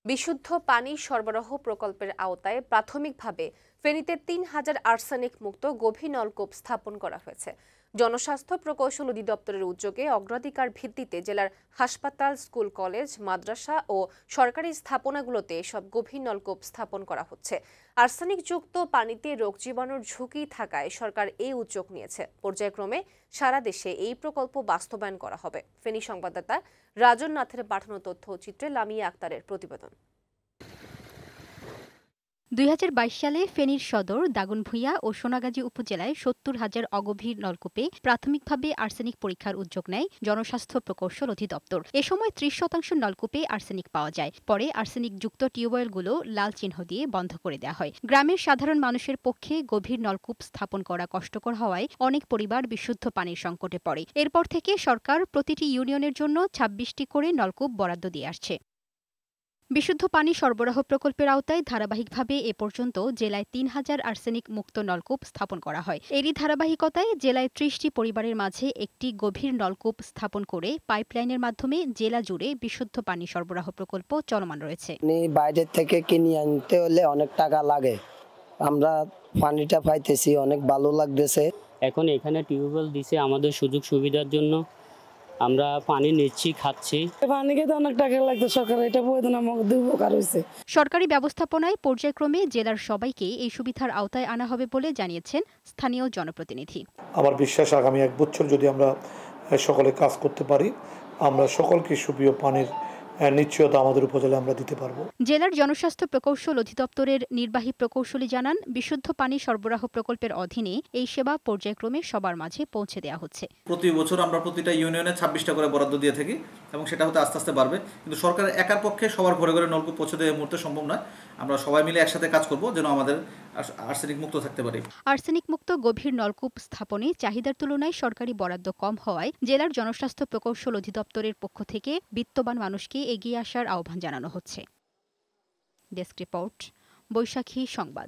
বিশুদ্ধ পানি সরবরাহ প্রকল্পের আওতায় প্রাথমিকভাবে ফেনীতে ৩,০০০ আর্সেনিক মুক্ত গভীর নলকূপ স্থাপন করা হয়েছে। জনস্বাস্থ্য প্রকৌশল অধিদপ্তরের উদ্যোগে অগ্রাধিকার ভিত্তিতে জেলার হাসপাতাল, স্কুল, কলেজ, মাদ্রাসা ও সরকারি স্থাপনাগুলোতে এসব গভীর নলকূপ স্থাপন করা হচ্ছে। আর্সেনিকযুক্ত পানিতে রোগ জীবাণুর ঝুঁকি থাকায় সরকার এই উদ্যোগ নিয়েছে। পর্যায়ক্রমে সারা দেশে এই প্রকল্প বাস্তবায়ন করা হবে। ফেনী সংবাদদাতা রাজন নাথের পাঠানো তথ্যচিত্রে লামিয়া আক্তারের প্রতিবেদন। ২০২২ সালে ফেনীর সদর, দাগনভূঞা ও সোনাগাজী উপজেলায় ৭০,০০০ অগভীর নলকূপে প্রাথমিকভাবে আর্সেনিক পরীক্ষার উদ্যোগ নেয় জনস্বাস্থ্য প্রকৌশল অধিদপ্তর। এ সময় ৩০% নলকূপে আর্সেনিক পাওয়া যায়। পরে আর্সেনিকযুক্ত টিউবওয়েলগুলো লাল চিহ্ন দিয়ে বন্ধ করে দেওয়া হয়। গ্রামের সাধারণ মানুষের পক্ষে গভীর নলকূপ স্থাপন করা কষ্টকর হওয়ায় অনেক পরিবার বিশুদ্ধ পানির সংকটে পড়ে। এরপর থেকে সরকার প্রতিটি ইউনিয়নের জন্য ২৬টি করে নলকূপ বরাদ্দ দিয়ে আসছে। বিশুদ্ধ পানি সরবরাহ প্রকল্পের আওতায় ধারাবাহিকভাবে এ পর্যন্ত জেলায় ৩,০০০ আর্সেনিক মুক্ত নলকূপ স্থাপন করা হয়। এরই ধারাবাহিকতায় জেলায় ৩০টি পরিবারের মাঝে একটি গভীর নলকূপ স্থাপন করে পাইপলাইনের মাধ্যমে জেলা জুড়ে বিশুদ্ধ পানি সরবরাহ প্রকল্প চলমান রয়েছে। বাইরে থেকে কিনে আনতে হলে অনেক টাকা লাগে, আমরা পানিটা পাইতেছি, অনেক ভালো লাগতেছে। এখন এখানে টিউবওয়েল দিছে আমাদের সুযোগ সুবিধার জন্য, আমরা পানি নিচ্ছি, খাচ্ছি। পানি খেতে অনেক টাকা লাগতো, সরকার এটা বৈধ আমাদের উপকার হয়েছে। সরকারি ব্যবস্থাপনায় পর্যায়ক্রমে জেলার সবাইকে এই সুবিধার আওতায় আনা হবে বলে জানিয়েছেন স্থানীয় জনপ্রতিনিধি। আমার বিশ্বাস আগামী 1 বছর যদি আমরা সকলে কাজ করতে পারি, আমরা সকলকে সুপ্রিয় পানির নিশ্চয়তা আমাদের উপজেলায় আমরা দিতে পারবো। জেলার জনস্বাস্থ্য প্রকৌশল অধিদপ্তরের নির্বাহী প্রকৌশলী জানান, বিশুদ্ধ পানি সরবরাহ প্রকল্পের অধীনে এই সেবা পর্যায়ক্রমে সবার মাঝে পৌঁছে দেওয়া হচ্ছে। প্রতি বছর আমরা প্রতিটা ইউনিয়নে 26টা করে বরাদ্দ দিয়ে থাকি এবং সেটা হতে আস্তে আস্তে বাড়বে। কিন্তু সরকারের একার পক্ষে সবার ঘরে ঘরে নলকূপ পৌঁছে দেওয়া এই মুহূর্তে সম্ভব নয়। আমরা সবাই মিলে একসাথে কাজ করব যেন আমাদের আর্সেনিক মুক্ত থাকতে পারি। আর্সেনিক মুক্ত গভীর নলকূপ স্থাপনে চাহিদার তুলনায় সরকারি বরাদ্দ কম হওয়ায় জেলার জনস্বাস্থ্য প্রকৌশল অধিদপ্তরের পক্ষ থেকে বিত্তবান মানুষকে এগিয়ে আসার আহ্বান জানানো হচ্ছে। ডেস্ক রিপোর্ট, বৈশাখী সংবাদ।